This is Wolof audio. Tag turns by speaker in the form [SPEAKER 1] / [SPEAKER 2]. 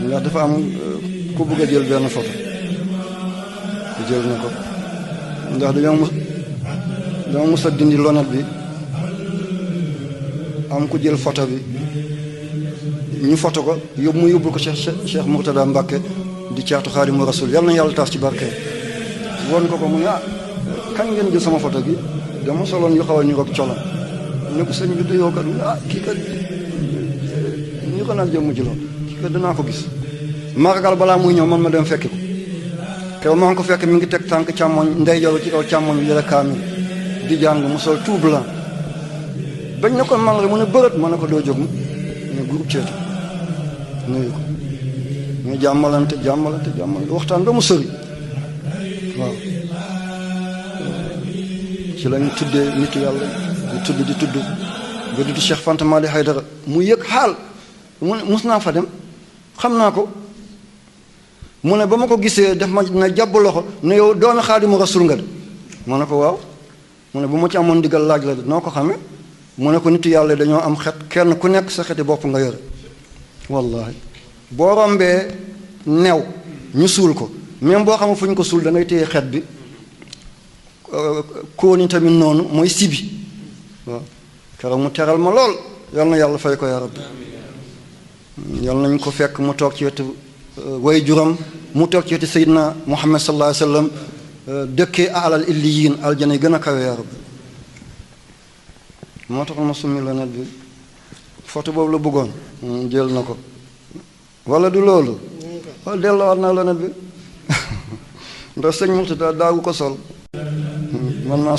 [SPEAKER 1] ndax dafa am ku bëgg a jël benn photo jël na ko ndax dañoo mus a dindi lonet bi am ku jël photo bi ñu photo ko mu yóbbul ko Cheikh Mourtada Mbacké di caatu Xaadimu Rasuul yal na yàlla taas ci barke woon ko mu ne kañ ngeen jël sama photo gi dama soloon yu xaw a ñu roog colom ne ko sëñ bi du yow kat kii kat ñu ko naan jëmm ji lool kii kat danaa ko gis ma ragal balaa muy ñëw man ma dem fekki ko kew maa ngi ko fekk mi ngi teg tànk càmmoñ ndeyjoor ci kaw càmmoñ bi yore kaamil di jàng mu sol tout blanc bañ na ko man rek mu ne bërët ma ne ko doo jóg mu ne groupe ceetu nuyu ko ñu jàmmalante waxtaan ba mu sëri waaw ci lañu tuddee nitu yàlla di tudd ba dudd Cheikh Fanta Mali Haydara mu yëg xaal mu ne mus naa fa dem xam naa ko mu ne ba ma ko gisee def ma na jàpp loxo ne yow doomi Xaadimu Rasuul nga de ma ne ko waaw mu ne bu ma ci amoon ndigal laaj la de noo ko xamee mu ne ko nitu yàlla dañoo am xet kenn ku nekk sa xeti bopp nga yore wallahi boo rombee new ñu suul ko même boo xamul fu ñu ko suul da ngay téye xet bi kóoni tamit noonu mooy sibi waaw keroog mu teral ma lool yal na yàlla fay ko yaa rabbi yal nañ ko fekk mu toog ci wetu way juram mu toog ci wetu Seydina Muhammad sallallahu alayhi wa sallam dëkkee alal illiyin aljana yi gën a kawe yaa rabbi moo tax ma summi la net bi photo boobu la bëggoon jël na ko wala du loolu wala delloowaat naa la net bi ndax sëñ Mourtada daagu ko sol man naa